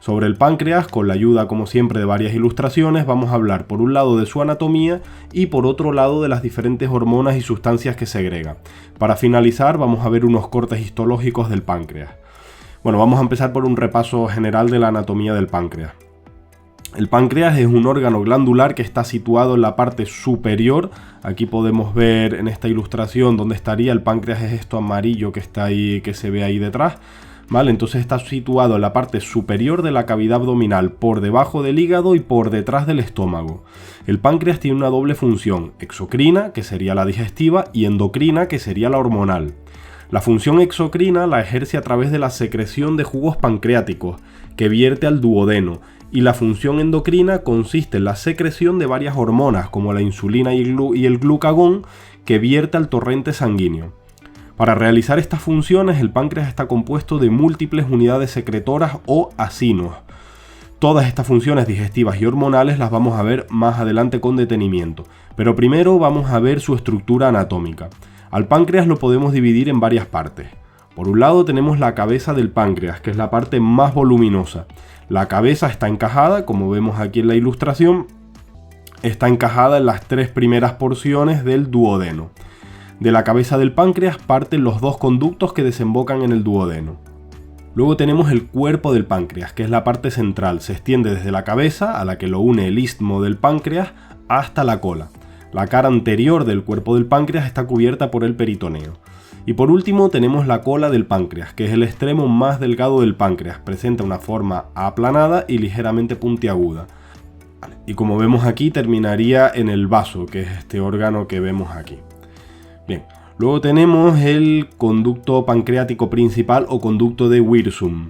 Sobre el páncreas, con la ayuda como siempre de varias ilustraciones, vamos a hablar por un lado de su anatomía y por otro lado de las diferentes hormonas y sustancias que segrega. Para finalizar vamos a ver unos cortes histológicos del páncreas. Bueno, vamos a empezar por un repaso general de la anatomía del páncreas. El páncreas es un órgano glandular que está situado en la parte superior. Aquí podemos ver en esta ilustración dónde estaría el páncreas, es esto amarillo que está ahí, que se ve ahí detrás. ¿Vale? Entonces está situado en la parte superior de la cavidad abdominal, por debajo del hígado y por detrás del estómago. El páncreas tiene una doble función, exocrina, que sería la digestiva, y endocrina, que sería la hormonal. La función exocrina la ejerce a través de la secreción de jugos pancreáticos, que vierte al duodeno, y la función endocrina consiste en la secreción de varias hormonas, como la insulina y el glucagón, que vierte al torrente sanguíneo. Para realizar estas funciones, el páncreas está compuesto de múltiples unidades secretoras o acinos. Todas estas funciones digestivas y hormonales las vamos a ver más adelante con detenimiento, pero primero vamos a ver su estructura anatómica. Al páncreas lo podemos dividir en varias partes. Por un lado tenemos la cabeza del páncreas, que es la parte más voluminosa. La cabeza está encajada, como vemos aquí en la ilustración, está encajada en las tres primeras porciones del duodeno. De la cabeza del páncreas parten los dos conductos que desembocan en el duodeno. Luego tenemos el cuerpo del páncreas, que es la parte central. Se extiende desde la cabeza, a la que lo une el istmo del páncreas, hasta la cola. La cara anterior del cuerpo del páncreas está cubierta por el peritoneo. Y por último tenemos la cola del páncreas, que es el extremo más delgado del páncreas. Presenta una forma aplanada y ligeramente puntiaguda. Y como vemos aquí, terminaría en el vaso, que es este órgano que vemos aquí. Bien, luego tenemos el conducto pancreático principal o conducto de Wirsum.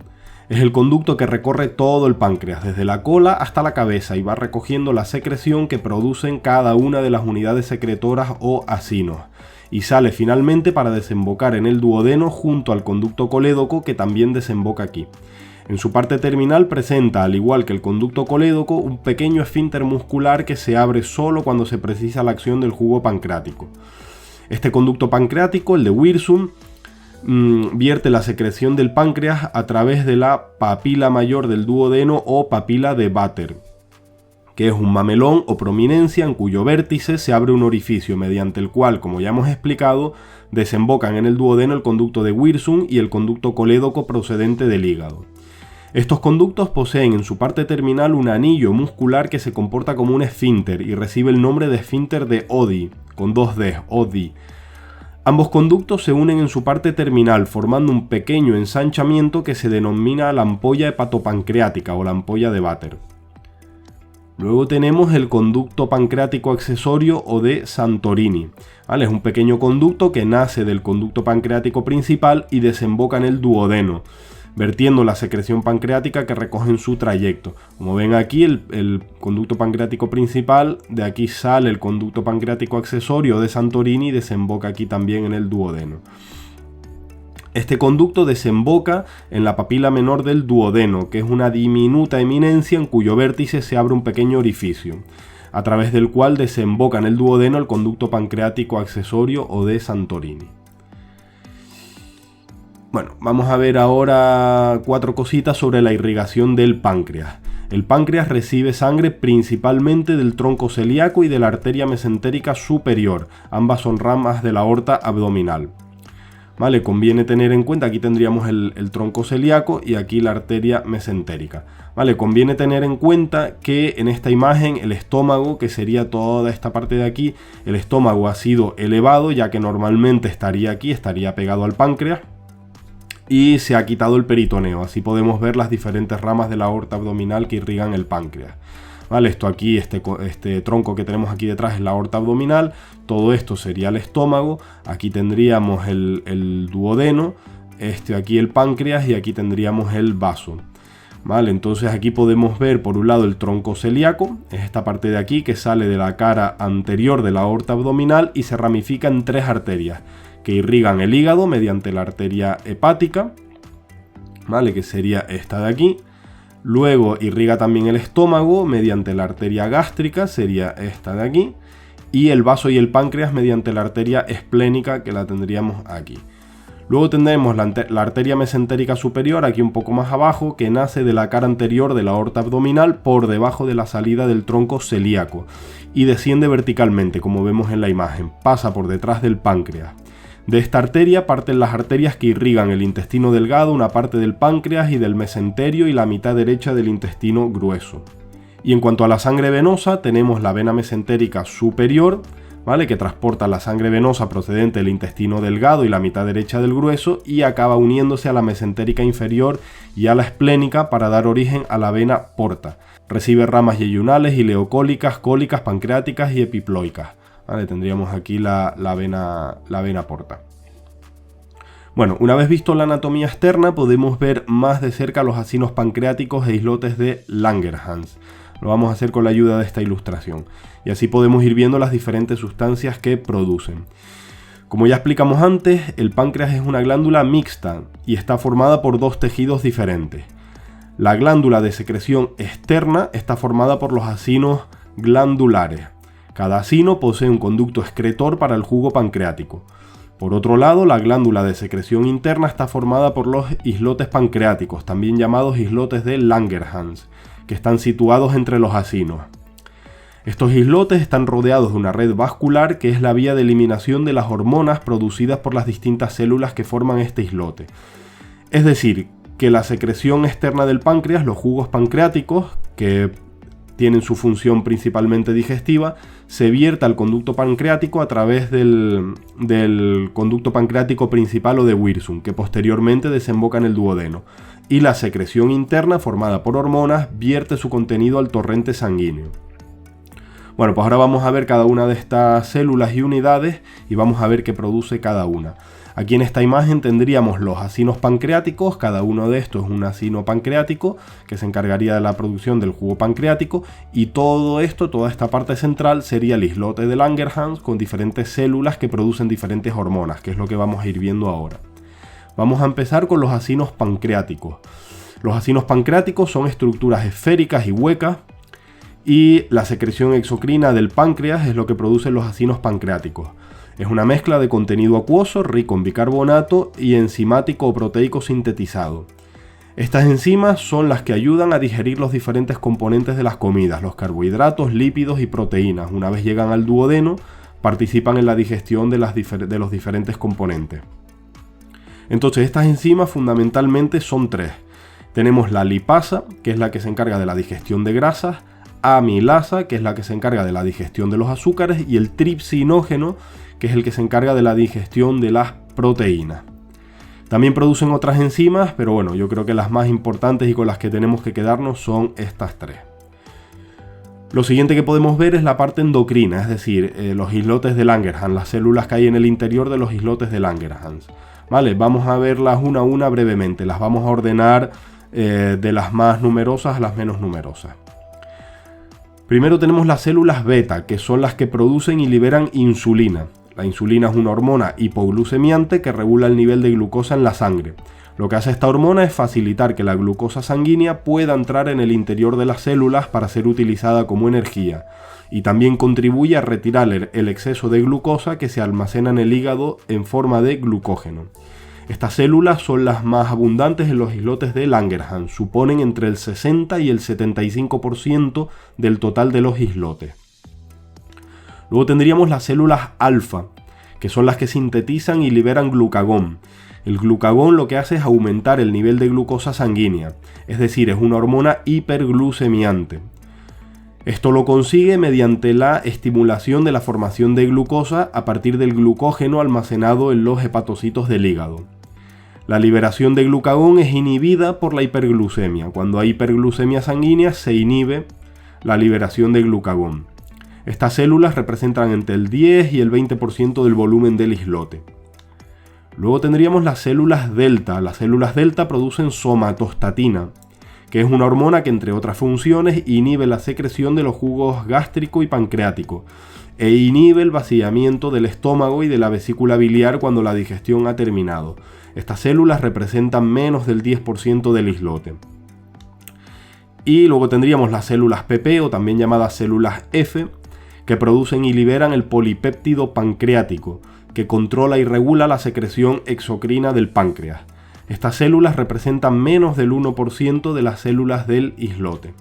Es el conducto que recorre todo el páncreas, desde la cola hasta la cabeza, y va recogiendo la secreción que producen cada una de las unidades secretoras o acinos, y sale finalmente para desembocar en el duodeno junto al conducto colédoco, que también desemboca aquí. En su parte terminal presenta, al igual que el conducto colédoco, un pequeño esfínter muscular que se abre solo cuando se precisa la acción del jugo pancreático. Este conducto pancreático, el de Wirsum, vierte la secreción del páncreas a través de la papila mayor del duodeno o papila de Vater, que es un mamelón o prominencia en cuyo vértice se abre un orificio mediante el cual, como ya hemos explicado, desembocan en el duodeno el conducto de Wirsum y el conducto colédoco procedente del hígado. Estos conductos poseen en su parte terminal un anillo muscular que se comporta como un esfínter y recibe el nombre de esfínter de Oddi, con dos Ds, Oddi. Ambos conductos se unen en su parte terminal formando un pequeño ensanchamiento que se denomina la ampolla hepatopancreática o la ampolla de Vater. Luego tenemos el conducto pancreático accesorio o de Santorini. ¿Vale? Es un pequeño conducto que nace del conducto pancreático principal y desemboca en el duodeno, vertiendo la secreción pancreática que recoge en su trayecto. Como ven aquí, el conducto pancreático principal, de aquí sale el conducto pancreático accesorio de Santorini y desemboca aquí también en el duodeno. Este conducto desemboca en la papila menor del duodeno, que es una diminuta eminencia en cuyo vértice se abre un pequeño orificio, a través del cual desemboca en el duodeno el conducto pancreático accesorio o de Santorini. Bueno, vamos a ver ahora cuatro cositas sobre la irrigación del páncreas. El páncreas recibe sangre principalmente del tronco celíaco y de la arteria mesentérica superior. Ambas son ramas de la aorta abdominal. Vale, conviene tener en cuenta, aquí tendríamos el tronco celíaco y aquí la arteria mesentérica. Vale, conviene tener en cuenta que en esta imagen el estómago, que sería toda esta parte de aquí, el estómago ha sido elevado, ya que normalmente estaría aquí, estaría pegado al páncreas, y se ha quitado el peritoneo. Así podemos ver las diferentes ramas de la aorta abdominal que irrigan el páncreas. Vale, esto aquí, este tronco que tenemos aquí detrás es la aorta abdominal, todo esto sería el estómago, aquí tendríamos el duodeno, aquí el páncreas y aquí tendríamos el vaso. Vale, entonces aquí podemos ver por un lado el tronco celíaco, es esta parte de aquí que sale de la cara anterior de la aorta abdominal y se ramifica en tres arterias que irrigan el hígado mediante la arteria hepática, ¿vale? Que sería esta de aquí. Luego irriga también el estómago mediante la arteria gástrica, sería esta de aquí. Y el vaso y el páncreas mediante la arteria esplénica, que la tendríamos aquí. Luego tendremos la arteria mesentérica superior, aquí un poco más abajo, que nace de la cara anterior de la aorta abdominal por debajo de la salida del tronco celíaco y desciende verticalmente, como vemos en la imagen, pasa por detrás del páncreas. De esta arteria parten las arterias que irrigan el intestino delgado, una parte del páncreas y del mesenterio y la mitad derecha del intestino grueso. Y en cuanto a la sangre venosa, tenemos la vena mesentérica superior, ¿vale?, que transporta la sangre venosa procedente del intestino delgado y la mitad derecha del grueso y acaba uniéndose a la mesentérica inferior y a la esplénica para dar origen a la vena porta. Recibe ramas yeyunales, ileocólicas, cólicas, pancreáticas y epiploicas. ¿Vale? Tendríamos aquí la vena porta. Bueno, una vez visto la anatomía externa, podemos ver más de cerca los acinos pancreáticos e islotes de Langerhans. Lo vamos a hacer con la ayuda de esta ilustración. Y así podemos ir viendo las diferentes sustancias que producen. Como ya explicamos antes, el páncreas es una glándula mixta y está formada por dos tejidos diferentes. La glándula de secreción externa está formada por los acinos glandulares. Cada acino posee un conducto excretor para el jugo pancreático. Por otro lado, la glándula de secreción interna está formada por los islotes pancreáticos, también llamados islotes de Langerhans, que están situados entre los acinos. Estos islotes están rodeados de una red vascular que es la vía de eliminación de las hormonas producidas por las distintas células que forman este islote. Es decir, que la secreción externa del páncreas, los jugos pancreáticos, que tienen su función principalmente digestiva, se vierte al conducto pancreático a través del conducto pancreático principal o de Wirsung, que posteriormente desemboca en el duodeno. Y la secreción interna, formada por hormonas, vierte su contenido al torrente sanguíneo. Bueno, pues ahora vamos a ver cada una de estas células y unidades y vamos a ver qué produce cada una. Aquí en esta imagen tendríamos los acinos pancreáticos, cada uno de estos es un acino pancreático que se encargaría de la producción del jugo pancreático, y todo esto, toda esta parte central sería el islote de Langerhans con diferentes células que producen diferentes hormonas, que es lo que vamos a ir viendo ahora. Vamos a empezar con los acinos pancreáticos. Los acinos pancreáticos son estructuras esféricas y huecas, y la secreción exocrina del páncreas es lo que producen los acinos pancreáticos. Es una mezcla de contenido acuoso, rico en bicarbonato y enzimático o proteico sintetizado. Estas enzimas son las que ayudan a digerir los diferentes componentes de las comidas, los carbohidratos, lípidos y proteínas. Una vez llegan al duodeno, participan en la digestión de los diferentes componentes. Entonces, estas enzimas fundamentalmente son tres. Tenemos la lipasa, que es la que se encarga de la digestión de grasas, amilasa, que es la que se encarga de la digestión de los azúcares, y el tripsinógeno, que es el que se encarga de la digestión de las proteínas. También producen otras enzimas, pero bueno, yo creo que las más importantes y con las que tenemos que quedarnos son estas tres. Lo siguiente que podemos ver es la parte endocrina, es decir, los islotes de Langerhans, las células que hay en el interior de los islotes de Langerhans. Vale, vamos a verlas una a una brevemente, las vamos a ordenar de las más numerosas a las menos numerosas. Primero tenemos las células beta, que son las que producen y liberan insulina. La insulina es una hormona hipoglucemiante que regula el nivel de glucosa en la sangre. Lo que hace esta hormona es facilitar que la glucosa sanguínea pueda entrar en el interior de las células para ser utilizada como energía, y también contribuye a retirar el exceso de glucosa que se almacena en el hígado en forma de glucógeno. Estas células son las más abundantes en los islotes de Langerhans, suponen entre el 60 y el 75% del total de los islotes. Luego tendríamos las células alfa, que son las que sintetizan y liberan glucagón. El glucagón lo que hace es aumentar el nivel de glucosa sanguínea, es decir, es una hormona hiperglucemiante. Esto lo consigue mediante la estimulación de la formación de glucosa a partir del glucógeno almacenado en los hepatocitos del hígado. La liberación de glucagón es inhibida por la hiperglucemia. Cuando hay hiperglucemia sanguínea se inhibe la liberación de glucagón. Estas células representan entre el 10 y el 20% del volumen del islote. Luego tendríamos las células delta. Las células delta producen somatostatina, que es una hormona que, entre otras funciones, inhibe la secreción de los jugos gástrico y pancreático e inhibe el vaciamiento del estómago y de la vesícula biliar cuando la digestión ha terminado. Estas células representan menos del 10% del islote. Y luego tendríamos las células PP, o también llamadas células F, que producen y liberan el polipéptido pancreático, que controla y regula la secreción exocrina del páncreas. Estas células representan menos del 1% de las células del islote.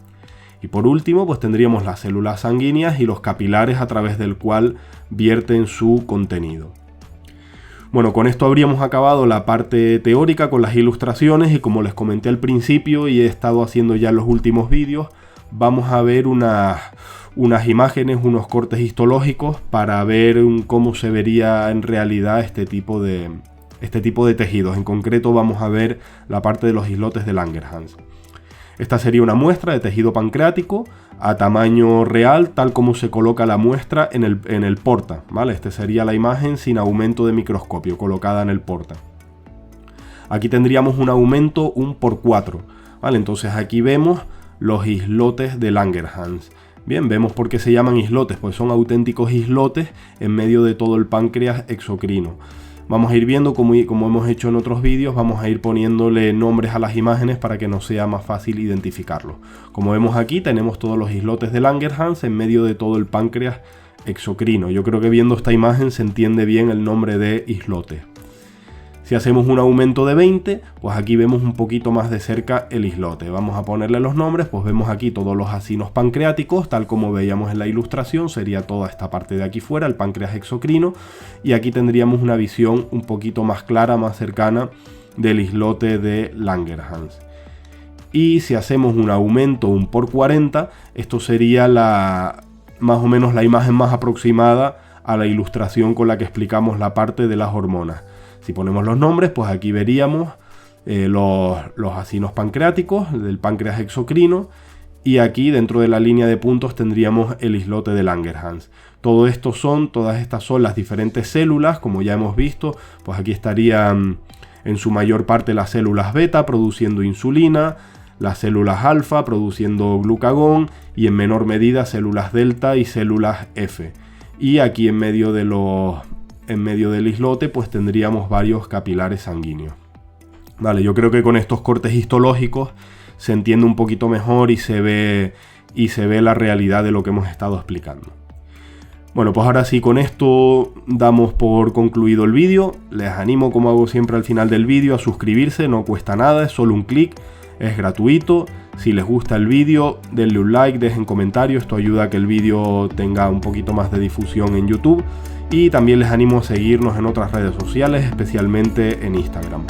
Y por último, pues tendríamos las células sanguíneas y los capilares a través del cual vierten su contenido. Bueno, con esto habríamos acabado la parte teórica con las ilustraciones y como les comenté al principio y he estado haciendo ya en los últimos vídeos, vamos a ver unas imágenes, unos cortes histológicos para ver cómo se vería en realidad este tipo de tejidos. En concreto vamos a ver la parte de los islotes de Langerhans. Esta sería una muestra de tejido pancreático a tamaño real, tal como se coloca la muestra en el porta, ¿vale? Esta sería la imagen sin aumento de microscopio, colocada en el porta. Aquí tendríamos un aumento 1×4, ¿vale? Entonces aquí vemos los islotes de Langerhans. Bien, vemos por qué se llaman islotes, pues son auténticos islotes en medio de todo el páncreas exocrino. Vamos a ir viendo, como hemos hecho en otros vídeos, vamos a ir poniéndole nombres a las imágenes para que nos sea más fácil identificarlos. Como vemos aquí, tenemos todos los islotes de Langerhans en medio de todo el páncreas exocrino. Yo creo que viendo esta imagen se entiende bien el nombre de islote. Si hacemos un aumento de 20, pues aquí vemos un poquito más de cerca el islote. Vamos a ponerle los nombres, pues vemos aquí todos los acinos pancreáticos, tal como veíamos en la ilustración, sería toda esta parte de aquí fuera, el páncreas exocrino, y aquí tendríamos una visión un poquito más clara, más cercana del islote de Langerhans. Y si hacemos un aumento 1×40, esto sería más o menos la imagen más aproximada a la ilustración con la que explicamos la parte de las hormonas. Si ponemos los nombres, pues aquí veríamos los acinos pancreáticos del páncreas exocrino y aquí dentro de la línea de puntos tendríamos el islote de Langerhans. Todas estas son las diferentes células, como ya hemos visto, pues aquí estarían en su mayor parte las células beta produciendo insulina, las células alfa produciendo glucagón y en menor medida células delta y células F. Y aquí en medio del islote pues tendríamos varios capilares sanguíneos. Vale, yo creo que con estos cortes histológicos se entiende un poquito mejor y se ve la realidad de lo que hemos estado explicando. Bueno, pues ahora sí, con esto damos por concluido el vídeo. Les animo, como hago siempre al final del vídeo, a suscribirse, no cuesta nada, es solo un clic, es gratuito. Si les gusta el vídeo, denle un like, dejen comentarios, esto ayuda a que el vídeo tenga un poquito más de difusión en YouTube. Y también les animo a seguirnos en otras redes sociales, especialmente en Instagram.